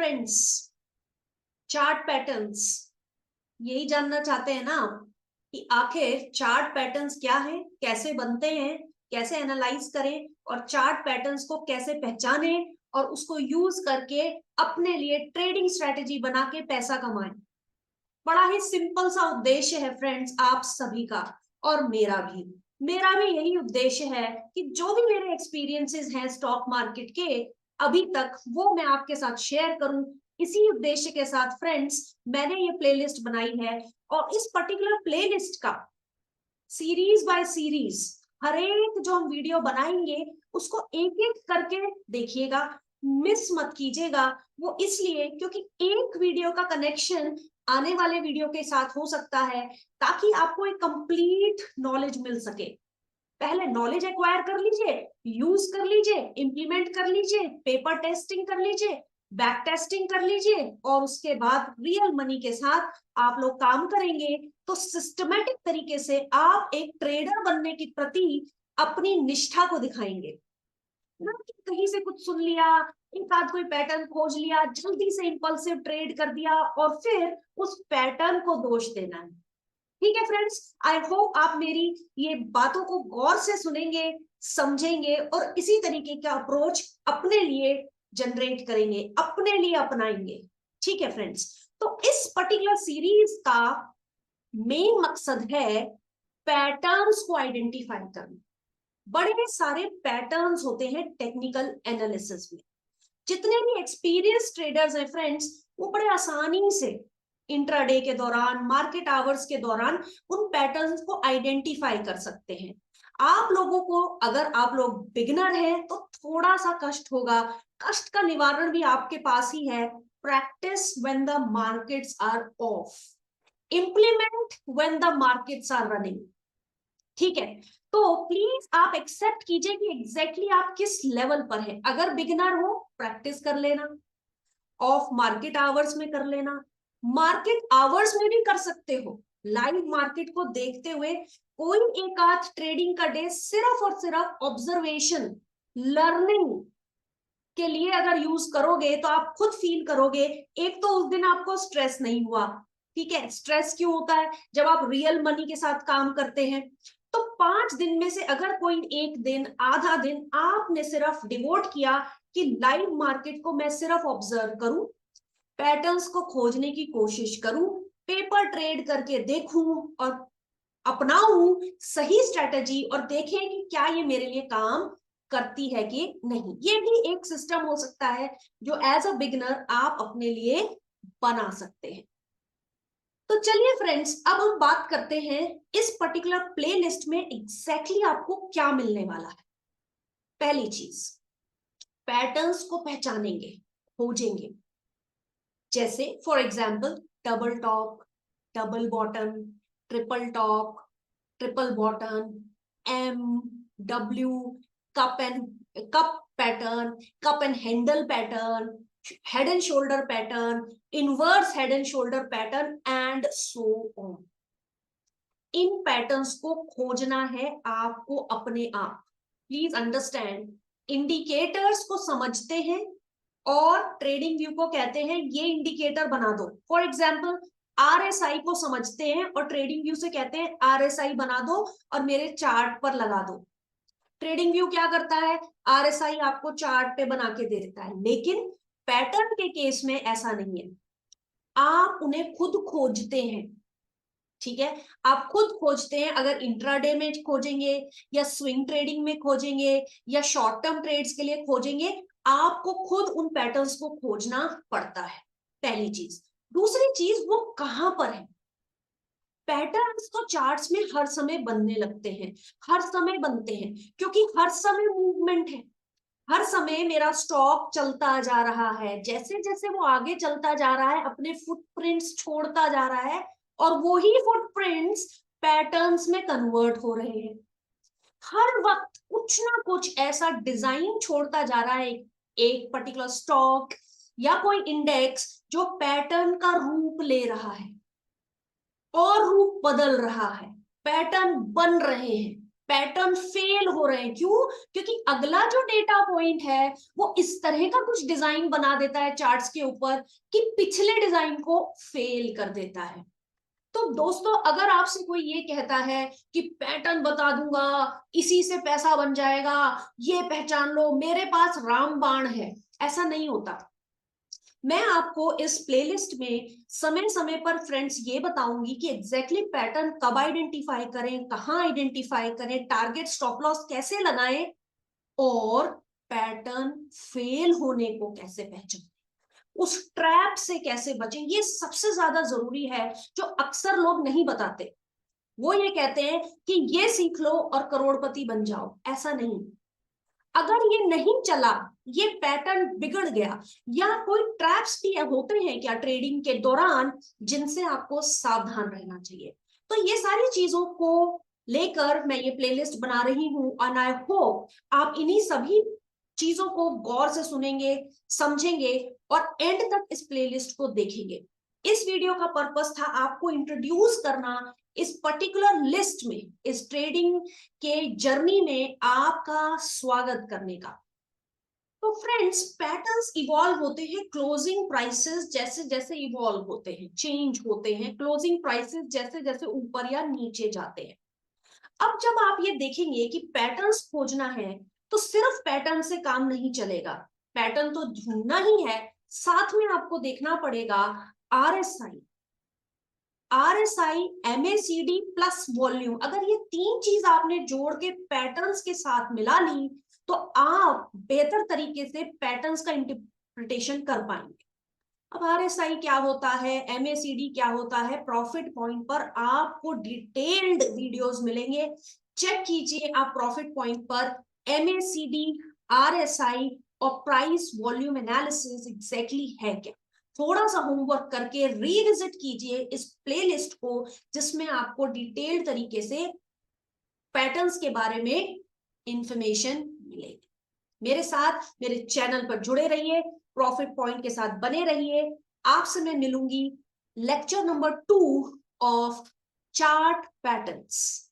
Friends, chart patterns यही जानना चाहते हैं ना कि आखिर चार्ट पैटर्न्स क्या है, कैसे बनते हैं, कैसे एनालाइज करें और चार्ट पैटर्न्स को कैसे पहचाने और उसको यूज करके अपने लिए ट्रेडिंग स्ट्रेटेजी बना के पैसा कमाएं। बड़ा ही सिंपल सा उद्देश्य है फ्रेंड्स आप सभी का और मेरा भी यही उद्देश्य है कि जो भी मेरे एक्सपीरियंसेस हैं स्टॉक मार्केट के अभी तक वो मैं आपके साथ शेयर करूं। इसी उद्देश्य के साथ फ्रेंड्स मैंने ये प्लेलिस्ट बनाई है और इस पर्टिकुलर प्लेलिस्ट का सीरीज बाय सीरीज हर एक जो हम वीडियो बनाएंगे उसको एक एक करके देखिएगा, मिस मत कीजिएगा। वो इसलिए क्योंकि एक वीडियो का कनेक्शन आने वाले वीडियो के साथ हो सकता है ताकि आपको एक कंप्लीट नॉलेज मिल सके। पहले नॉलेज एक्वायर कर लीजिए, यूज कर लीजिए, इंप्लीमेंट कर लीजिए, पेपर टेस्टिंग कर लीजिए, बैक टेस्टिंग कर लीजिए और उसके बाद रियल मनी के साथ आप लोग काम करेंगे तो सिस्टमेटिक तरीके से आप एक ट्रेडर बनने के प्रति अपनी निष्ठा को दिखाएंगे। ना कि कहीं से कुछ सुन लिया, एक आध कोई पैटर्न खोज लिया, जल्दी से इंपल्सिव ट्रेड कर दिया और फिर उस पैटर्न को दोष देना है। ठीक है फ्रेंड्स, आई होप आप मेरी ये बातों को गौर से सुनेंगे, समझेंगे और इसी तरीके का अप्रोच अपने लिए जनरेट करेंगे, अपने लिए अपनाएंगे। ठीक है फ्रेंड्स, तो इस पर्टिकुलर सीरीज का मेन मकसद है पैटर्न्स को आइडेंटिफाई करना। बड़े सारे पैटर्न्स होते हैं टेक्निकल एनालिसिस में। जितने भी एक्सपीरियंस ट्रेडर्स हैं फ्रेंड्स वो बड़े आसानी से इंट्राडे के दौरान, मार्केट आवर्स के दौरान उन पैटर्न्स को आइडेंटिफाई कर सकते हैं। आप लोगों को, अगर आप लोग बिगिनर हैं तो थोड़ा सा कष्ट होगा। कष्ट का निवारण भी आपके पास ही है। Practice when the markets are off, implement when the markets are running. ठीक है, तो प्लीज आप एक्सेप्ट कीजिए कि एग्जैक्टली आप किस लेवल पर है। अगर बिगिनर हो प्रैक्टिस कर लेना, ऑफ मार्केट आवर्स में कर लेना, मार्केट आवर्स में भी कर सकते हो। लाइव मार्केट को देखते हुए कोई एक आध ट्रेडिंग का डे सिर्फ और सिर्फ ऑब्जर्वेशन, लर्निंग के लिए अगर यूज करोगे तो आप खुद फील करोगे। एक तो उस दिन आपको स्ट्रेस नहीं हुआ। ठीक है, स्ट्रेस क्यों होता है? जब आप रियल मनी के साथ काम करते हैं तो 5 दिन में से अगर कोई एक दिन, आधा दिन आपने सिर्फ डिवोट किया कि लाइव मार्केट को मैं सिर्फ ऑब्जर्व करूं, पैटर्न्स को खोजने की कोशिश करूं, पेपर ट्रेड करके देखूं और अपनाऊं सही स्ट्रेटजी और देखें कि क्या ये मेरे लिए काम करती है कि नहीं। ये भी एक सिस्टम हो सकता है जो एज अ बिगिनर आप अपने लिए बना सकते हैं। तो चलिए फ्रेंड्स, अब हम बात करते हैं इस पर्टिकुलर प्लेलिस्ट में एग्जैक्टली आपको क्या मिलने वाला है। पहली चीज, पैटर्न्स को पहचानेंगे, खोजेंगे। जैसे for example double top, double bottom, triple top, triple bottom, M, W, cup pattern, cup and handle pattern, head and shoulder pattern, inverse head and shoulder pattern and so on. इन patterns को खोजना है आपको अपने आप। Please understand, indicators को समझते हैं और ट्रेडिंग व्यू को कहते हैं ये इंडिकेटर बना दो। फॉर एग्जाम्पल आरएसआई को समझते हैं और ट्रेडिंग व्यू से कहते हैं आरएसआई बना दो और मेरे चार्ट पर लगा दो। ट्रेडिंग व्यू क्या करता है? आरएसआई आपको चार्ट पे बना के दे देता है, लेकिन पैटर्न के केस में ऐसा नहीं है। आप उन्हें खुद खोजते हैं। ठीक है, आप खुद खोजते हैं। अगर इंट्राडे में खोजेंगे या स्विंग ट्रेडिंग में खोजेंगे या शॉर्ट टर्म ट्रेड्स के लिए खोजेंगे, आपको खुद उन पैटर्न्स को खोजना पड़ता है, पहली चीज। दूसरी चीज, वो कहां पर है? पैटर्न्स तो चार्ट्स में हर समय बनने लगते हैं, हर समय बनते हैं क्योंकि हर समय मूवमेंट है। हर समय मेरा स्टॉक चलता जा रहा है, जैसे जैसे वो आगे चलता जा रहा है अपने फुटप्रिंट्स छोड़ता जा रहा है और वो ही फुटप्रिंट्स पैटर्न्स में कन्वर्ट हो रहे हैं। हर वक्त कुछ ना कुछ ऐसा डिजाइन छोड़ता जा रहा है एक पर्टिकुलर स्टॉक या कोई इंडेक्स जो पैटर्न का रूप ले रहा है और रूप बदल रहा है, पैटर्न बन रहे हैं। पैटर्न फेल हो रहे हैं। क्यों? क्योंकि अगला जो डेटा पॉइंट है वो इस तरह का कुछ डिजाइन बना देता है चार्ट्स के ऊपर कि पिछले डिजाइन को फेल कर देता है। तो दोस्तों, अगर आपसे कोई ये कहता है कि पैटर्न बता दूंगा, इसी से पैसा बन जाएगा, ये पहचान लो, मेरे पास रामबाण है, ऐसा नहीं होता। मैं आपको इस प्लेलिस्ट में समय समय पर फ्रेंड्स ये बताऊंगी कि एग्जैक्टली पैटर्न कब आइडेंटिफाई करें, कहां आइडेंटिफाई करें, टारगेट स्टॉप लॉस कैसे लगाएं, और पैटर्न फेल होने को कैसे पहचानें, उस ट्रैप से कैसे बचें। ये सबसे ज्यादा जरूरी है, जो अक्सर लोग नहीं बताते। वो ये कहते हैं कि ये सीख लो और करोड़पति बन जाओ, ऐसा नहीं। अगर ये नहीं चला, ये पैटर्न बिगड़ गया, या कोई ट्रैप्स भी होते हैं क्या ट्रेडिंग के दौरान, जिनसे आपको सावधान रहना चाहिए। तो ये सारी चीजों को लेकर मैं ये प्लेलिस्ट बना रही हूं, और आई होप आप इन्हीं सभी चीजों को गौर से सुनेंगे, समझेंगे और एंड तक इस प्लेलिस्ट को देखेंगे। इस वीडियो का पर्पस था आपको इंट्रोड्यूस करना इस पर्टिकुलर लिस्ट में, इस ट्रेडिंग के जर्नी में आपका स्वागत करने का। तो फ्रेंड्स, पैटर्न्स इवॉल्व होते हैं, क्लोजिंग प्राइसेस जैसे जैसे इवॉल्व होते हैं, चेंज होते हैं, क्लोजिंग प्राइसेस जैसे जैसे ऊपर या नीचे जाते हैं। अब जब आप ये देखेंगे कि पैटर्न्स खोजना है, तो सिर्फ पैटर्न से काम नहीं चलेगा। पैटर्न तो ढूंढना ही है, साथ में आपको देखना पड़ेगा आरएसआई, एमएसीडी प्लस वॉल्यूम। अगर ये तीन चीज आपने जोड़ के पैटर्न्स के साथ मिला ली, तो आप बेहतर तरीके से पैटर्न्स का इंटरप्रिटेशन कर पाएंगे। अब आरएसआई क्या होता है, एमएसीडी क्या होता है, प्रॉफिट पॉइंट पर आपको डिटेल्ड वीडियोस मिलेंगे। चेक कीजिए आप प्रॉफिट पॉइंट पर एमएसीडी, आरएसआई और प्राइस वॉल्यूम एनालिसिस एग्जैक्टली है क्या। थोड़ा सा होमवर्क करके रीविजिट कीजिए इस प्लेलिस्ट को, जिसमें आपको डिटेल्ड तरीके से पैटर्न्स के बारे में इंफॉर्मेशन मिलेगी। मेरे साथ मेरे चैनल पर जुड़े रहिए, प्रॉफिट पॉइंट के साथ बने रहिए। आपसे मैं मिलूंगी lecture number 2 of chart patterns.